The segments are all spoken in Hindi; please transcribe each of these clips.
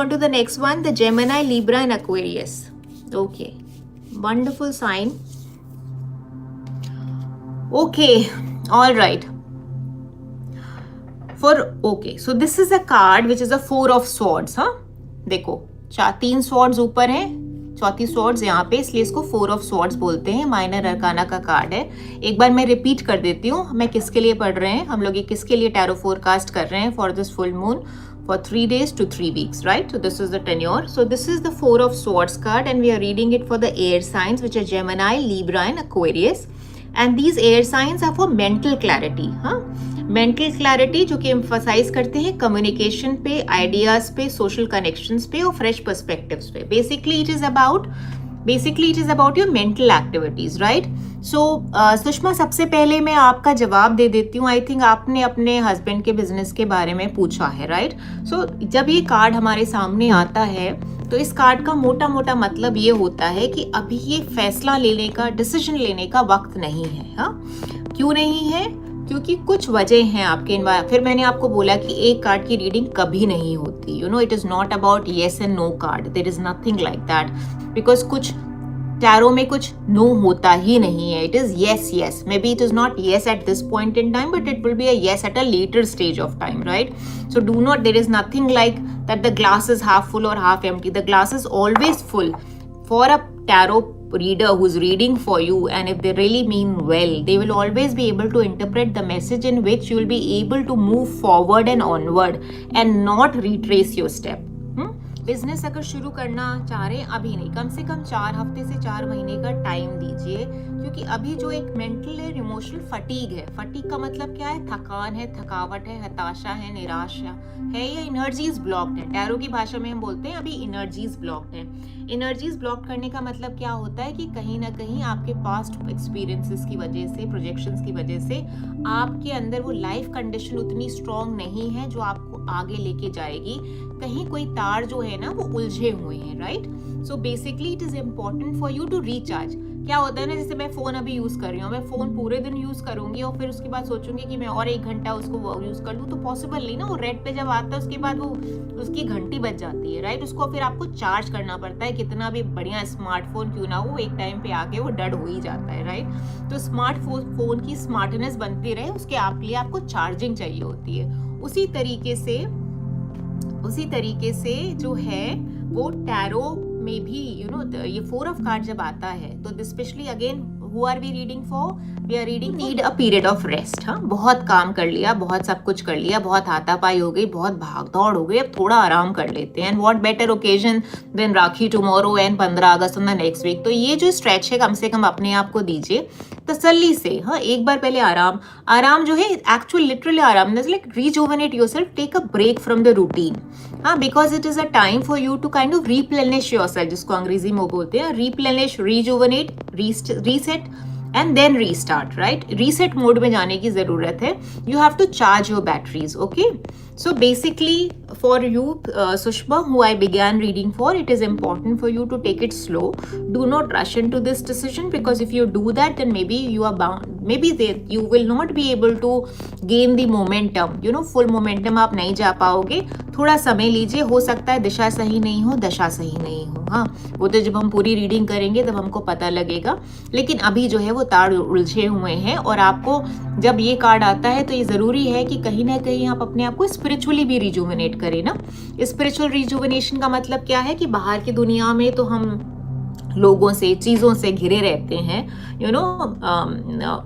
On to the next one, the Gemini, Libra and Aquarius. Okay, wonderful sign. Okay, all right. So this is a card which is a 4 of swords. हाँ, देखो 3 swords ऊपर हैं, चौथी swords यहाँ पे, इसलिए इसको 4 of swords बोलते हैं. माइनर अरकाना का कार्ड है. एक बार मैं रिपीट कर देती हूँ, मैं किसके लिए पढ़ रहे हैं, हम लोग ये किसके लिए टैरो फोरकास्ट कर रहे हैं for this full moon. For 3 days to 3 weeks, right? So this is the tenure. So this is the 4 of swords card and we are reading it for the air signs which are Gemini, Libra and Aquarius. And these air signs are for mental clarity. हाँ, मेंटल क्लैरिटी जो कि एम्फसाइज करते हैं कम्युनिकेशन पे, आइडियाज पे, सोशल कनेक्शंस पे और फ्रेश पर्सपेक्टिव्स पे. Basically it is about your mental activities, right? So Sushma, सबसे पहले मैं आपका जवाब दे देती हूँ. आई थिंक आपने अपने हस्बैंड के बिजनेस के बारे में पूछा है, राइट? सो जब ये कार्ड हमारे सामने आता है तो इस कार्ड का मोटा मोटा मतलब ये होता है कि अभी ये फैसला लेने का, डिसीजन लेने का वक्त नहीं है. हाँ, क्यों नहीं है? क्योंकि कुछ वजह हैं आपके फिर मैंने आपको बोला कि एक कार्ड की रीडिंग कभी नहीं होती. You know, it is not about yes and no card. There is nothing like that, because कुछ टैरो में कुछ नो होता ही नहीं है. It is yes. Maybe it is not yes at this point in time, but it will be a yes at a later stage of time, right? So there is nothing like that the glass is half full or half empty. The glass is always full. For a tarot reader who's reading for you, and if they really mean well, they will always be able to interpret the message in which you will be able to move forward and onward and not retrace your step. Business अगर शुरू करना चाह रहे हैं, अभी नहीं, कम से कम 4 हफ्ते से 4 महीने का टाइम दीजिए, क्योंकि अभी जो एक मेंटल और इमोशनल फटीग है. फटीग का मतलब क्या है? थकान है, थकावट है, हताशा है, निराशा है या एनर्जीज ब्लॉक्ड है. टैरो की भाषा में हम बोलते हैं अभी एनर्जीज ब्लॉक्ड है. एनर्जीज ब्लॉक करने का मतलब क्या होता है कि कहीं ना कहीं आपके पास्ट एक्सपीरियंसेस की वजह से, प्रोजेक्शंस की वजह से आपके अंदर वो लाइफ कंडीशन उतनी स्ट्रांग नहीं है जो आपको आगे लेके जाएगी. कहीं कोई तार जो है ना वो उलझे हुए हैं, right? So basically it is important for you to recharge. क्या होता है ना, जैसे मैं फोन अभी यूज कर रही हूँ, मैं फोन पूरे दिन यूज करूंगी और फिर उसके बाद सोचूंगी कि मैं और 1 घंटा उसको यूज कर लूँ, तो पॉसिबल नहीं ना. वो रेड पे जब आता है उसके बाद वो उसकी घंटी बज जाती है, राइट? उसको फिर आपको चार्ज करना पड़ता है. कितना भी बढ़िया स्मार्टफोन क्यों ना हो, एक टाइम पे आके वो डेड हो ही जाता है, राइट? तो स्मार्टफोन की स्मार्टनेस बनती रहे, उसके लिए आपको चार्जिंग चाहिए होती है. उसी तरीके से जो है वो टैरो में भी, यू नो, ये 4 ऑफ कार्ड जब आता है तो specially again who are we reading for? We are reading need a period of rest. हाँ, बहुत काम कर लिया, बहुत सब कुछ कर लिया, बहुत हाथापाई हो गई, बहुत भाग दौड़ हो गई, अब थोड़ा आराम कर लेते हैं. And what better occasion than rakhi tomorrow and 15 August on the next week. तो ये जो स्ट्रेच है कम से कम अपने आप को दीजिए तसल्ली से. हाँ, एक बार पहले आराम जो है एक्चुअल लिटरली आराम, like rejuvenate yourself, take a break from the routine. हाँ, because it is a time for you to kind of replenish yourself, जिसको अंग्रेजी में बोलते हैं replenish, rejuvenate, reset and then restart, right? Reset mode में जाने की जरूरत है. You have to charge your batteries, okay? So basically for you, Sushma, who I began reading for, it is important for you to take it slow. Do not rush into this decision, because if you do that, then maybe you are bound, you will not be able to gain the momentum, you know, full momentum आप नहीं जा पाओगे. थोड़ा समय लीजिए, हो सकता है दिशा सही नहीं हो, दशा सही नहीं हो. हाँ, वो तो जब हम पूरी रीडिंग करेंगे तब हमको पता लगेगा, लेकिन अभी जो है वो तार उलझे हुए हैं. और आपको जब ये कार्ड आता है तो ये जरूरी है कि कहीं ना कहीं आप अपने आप को स्पिरिचुअली भी रिजुविनेट करें ना. स्पिरिचुअल रिजुविनेशन का मतलब क्या है कि बाहर की दुनिया में तो हम लोगों से, चीज़ों से घिरे रहते हैं, यू नो,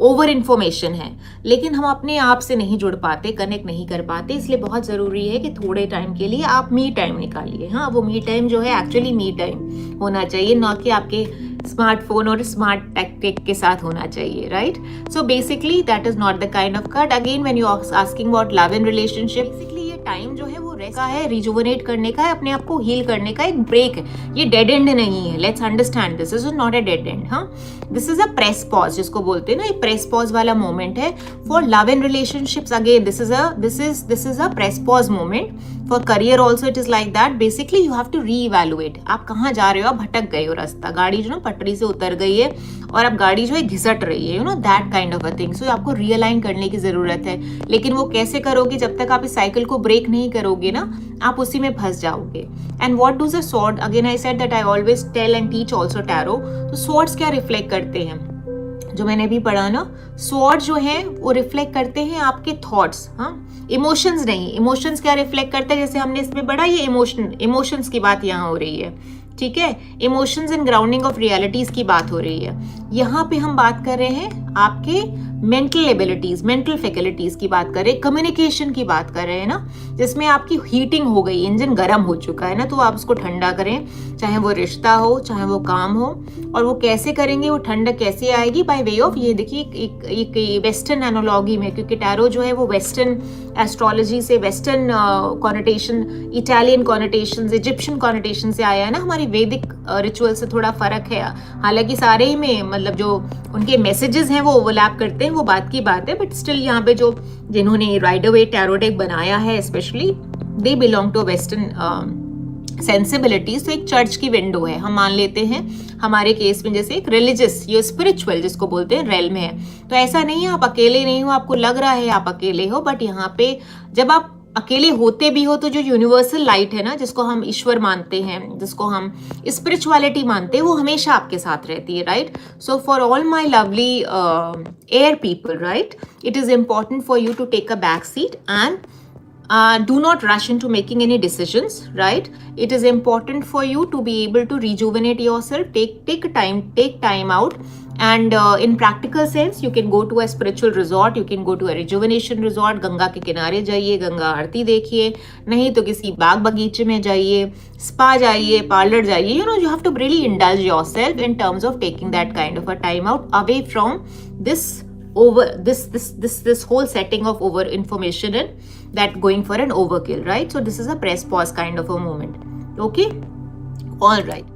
ओवर इन्फॉर्मेशन है, लेकिन हम अपने आप से नहीं जुड़ पाते, कनेक्ट नहीं कर पाते. इसलिए बहुत ज़रूरी है कि थोड़े टाइम के लिए आप मी टाइम निकालिए. हाँ, वो मी टाइम जो है एक्चुअली मी टाइम होना चाहिए, ना कि आपके स्मार्टफोन और स्मार्ट टेक के साथ होना चाहिए, right? So basically that is not the kind of card. Again when you are asking about love in relationship, basically ये टाइम जो है वो रेस्ट का है, रिजुविनेट करने का है, अपने आप को हील करने का एक ब्रेक है. ये डेड एंड नहीं है. Let's understand this is not a dead end. हाँ, this is a press pause, जिसको बोलते हैं ना, ये प्रेस पॉज वाला मोमेंट है for love in relationships. Again this is a press pause moment. For career also it is like that. Basically you have to reevaluate. आप कहाँ जा रहे हो, आप भटक गए हो रास्ता, गाड़ी जो ना पटरी से उतर गई है और अब गाड़ी जो है घिसट रही है, you know that kind of a thing. So आपको रियलाइन करने की जरूरत है. लेकिन वो कैसे करोगे, जब तक आप इस साइकिल को ब्रेक नहीं करोगे ना, आप उसी में फंस जाओगे. And what does a sword, again I said that I always tell and teach also tarot. तो स्वॉर्ड्स क्या रिफ्लेक्ट करते हैं, जो मैंने भी पढ़ा ना, स्वॉर्ड जो है वो रिफ्लेक्ट करते हैं आपके थॉट्स, हाँ, इमोशंस नहीं. इमोशंस क्या रिफ्लेक्ट करते हैं, जैसे हमने इसमें पढ़ा, ये इमोशंस की बात यहाँ हो रही है, ठीक है. Emotions and grounding of realities की बात हो रही है. यहाँ पे हम बात कर रहे हैं आपके मेंटल एबिलिटीज, मेंटल फैकल्टीज की बात कर रहे हैं, कम्युनिकेशन की बात कर रहे हैं ना, जिसमें आपकी हीटिंग हो गई, इंजन गर्म हो चुका है ना, तो आप उसको ठंडा करें. चाहे वो रिश्ता हो, चाहे वो काम हो. और वो कैसे करेंगे, वो ठंडक कैसे आएगी, बाय वे ऑफ, ये देखिए एक वेस्टर्न एनोलॉगी में, क्योंकि टैरो जो है वो वेस्टर्न एस्ट्रोलॉजी से, western connotation, Italian connotation, Egyptian connotation से आया है ना. हमारी वैदिक रिचुअल से थोड़ा फर्क है. हालांकि सारे ही में मतलब जो उनके मैसेजेस हैं वो ओवरलैप करते हैं, वो बात की बात है. बट स्टिल यहाँ पे जो जिन्होंने राइडर वेट टैरो डेक बनाया है, specially they belong to western sensibilities. तो एक चर्च की विंडो है, हम मान लेते हैं हमारे केस में, जैसे एक रिलीजियस, ये स्पिरिचुअल जिसको बोलते हैं रेल में है. तो ऐसा नहीं है आप अकेले नहीं हो, आपको लग रहा है आप अकेले हो, बट यहाँ पे जब आप अकेले होते भी हो तो जो यूनिवर्सल लाइट है ना, जिसको हम ईश्वर मानते हैं, जिसको हम स्पिरिचुअलिटी मानते हैं, वो हमेशा आपके साथ रहती है, right. So for all my lovely air people, right, it is important for you to take a back seat and do not rush into making any decisions, right. It is important for you to be able to rejuvenate yourself, take time out, and in practical sense you can go to a spiritual resort, you can go to a rejuvenation resort. Ganga के किनारे जाइए, गंगा आरती देखिए, नहीं तो किसी बाग बगीचे में जाइए, स्पा जाइए, पार्लर जाइए. You know, you have to really indulge yourself in terms of taking that kind of a time out away from this this whole setting of over information and that going for an overkill, right. So this is a press pause kind of a moment. Okay, all right.